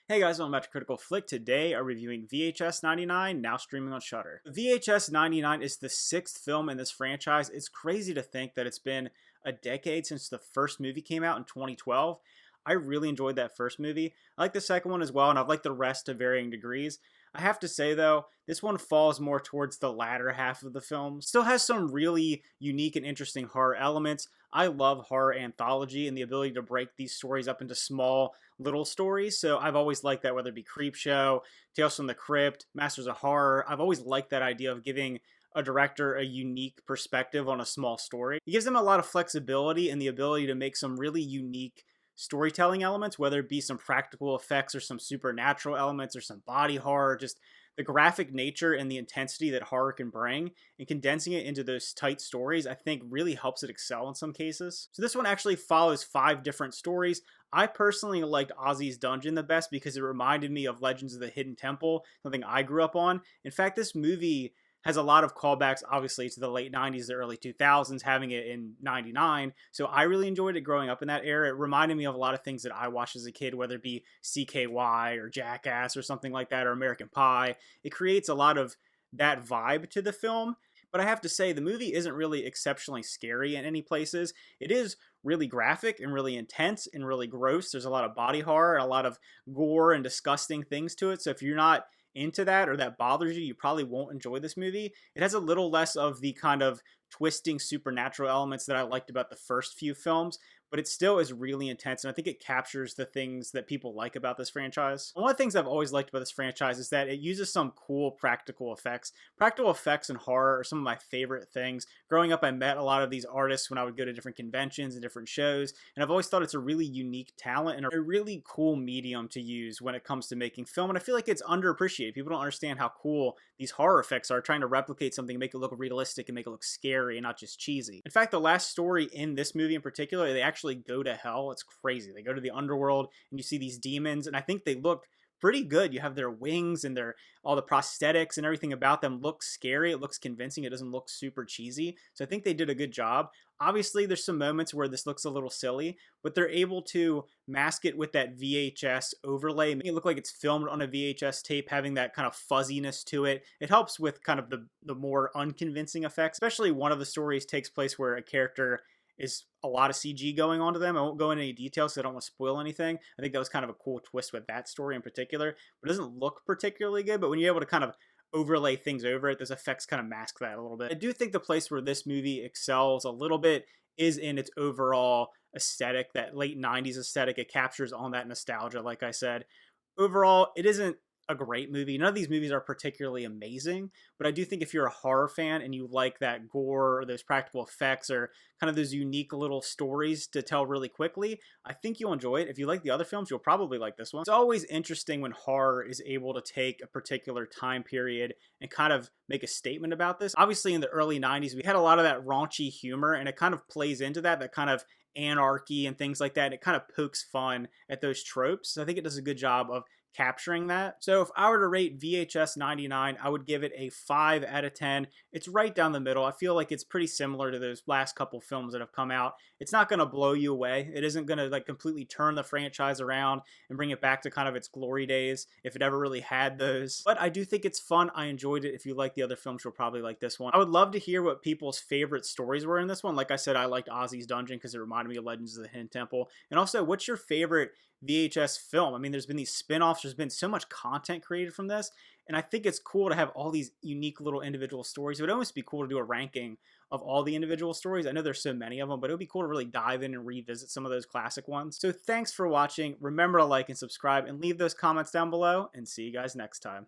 Hey guys, welcome back to Critical Flick. Today I'm reviewing VHS 99, now streaming on Shudder. VHS 99 is the sixth film in this franchise. It's crazy to think that it's been a decade since the first movie came out in 2012. I really enjoyed that first movie. I like the second one as well, and I've liked the rest to varying degrees. I have to say though, this one falls more towards the latter half of the film. Still has some really unique and interesting horror elements. I love horror anthology and the ability to break these stories up into small little stories. So I've always liked that, whether it be Creepshow, Tales from the Crypt, Masters of Horror. I've always liked that idea of giving a director a unique perspective on a small story. It gives them a lot of flexibility and the ability to make some really unique storytelling elements, whether it be some practical effects or some supernatural elements or some body horror, just the graphic nature and the intensity that horror can bring, and condensing it into those tight stories, I think really helps it excel in some cases. So this one actually follows 5 different stories. I personally liked Ozzy's Dungeon the best because it reminded me of Legends of the Hidden Temple, something I grew up on. In fact, this movie has a lot of callbacks, obviously, to the late 90s, the early 2000s, having it in 99. So I really enjoyed it growing up in that era. It reminded me of a lot of things that I watched as a kid, whether it be CKY or Jackass or something like that, or American Pie. It creates a lot of that vibe to the film. But I have to say, the movie isn't really exceptionally scary in any places. It is really graphic and really intense and really gross. There's a lot of body horror and a lot of gore and disgusting things to it. So if you're not into that or that bothers you, you probably won't enjoy this movie. It has a little less of the kind of twisting supernatural elements that I liked about the first few films, but it still is really intense, and I think it captures the things that people like about this franchise. One of the things I've always liked about this franchise is that it uses some cool practical effects. Practical effects in horror are some of my favorite things. Growing up, I met a lot of these artists when I would go to different conventions and different shows, and I've always thought it's a really unique talent and a really cool medium to use when it comes to making film, and I feel like it's underappreciated. People don't understand how cool these horror effects are, trying to replicate something, make it look realistic and make it look scary and not just cheesy. In fact, the last story in this movie in particular, they actually go to hell. It's crazy. They go to the underworld and you see these demons, and I think they look pretty good. You have their wings and their all the prosthetics and everything about them looks scary. It looks convincing. It doesn't look super cheesy. So I think they did a good job. Obviously, there's some moments where this looks a little silly, but they're able to mask it with that VHS overlay, making it look like it's filmed on a VHS tape, having that kind of fuzziness to it. It helps with kind of the more unconvincing effects, especially one of the stories takes place where a character is a lot of CG going on to them. I won't go into any details because I don't want to spoil anything. I think that was kind of a cool twist with that story in particular, but it doesn't look particularly good. But when you're able to kind of overlay things over it, those effects kind of mask that a little bit. I do think the place where this movie excels a little bit is in its overall aesthetic, that late 90s aesthetic. It captures on that nostalgia, like I said. Overall, it isn't a great movie. None of these movies are particularly amazing, but I do think if you're a horror fan and you like that gore or those practical effects or kind of those unique little stories to tell really quickly, I think you'll enjoy it. If you like the other films, you'll probably like this one. It's always interesting when horror is able to take a particular time period and kind of make a statement about this. Obviously, in the early 90s, we had a lot of that raunchy humor, and it kind of plays into that kind of anarchy and things like that. And it kind of pokes fun at those tropes. So I think it does a good job of capturing that. So if I were to rate VHS 99, I would give it a 5 out of 10. It's right down the middle. I feel like it's pretty similar to those last couple films that have come out. It's not going to blow you away. It isn't going to like completely turn the franchise around and bring it back to kind of its glory days, if it ever really had those. But I do think it's fun. I enjoyed it. If you like the other films, you'll probably like this one. I would love to hear what people's favorite stories were in this one. Like I said, I liked Ozzy's Dungeon because it reminded me of Legends of the Hidden Temple. And also, what's your favorite VHS film? I mean, there's been these spin-offs, there's been so much content created from this, and I think it's cool to have all these unique little individual stories. It would almost be cool to do a ranking of all the individual stories. I know there's so many of them, but it would be cool to really dive in and revisit some of those classic ones. So thanks for watching. Remember to like and subscribe and leave those comments down below, and see you guys next time.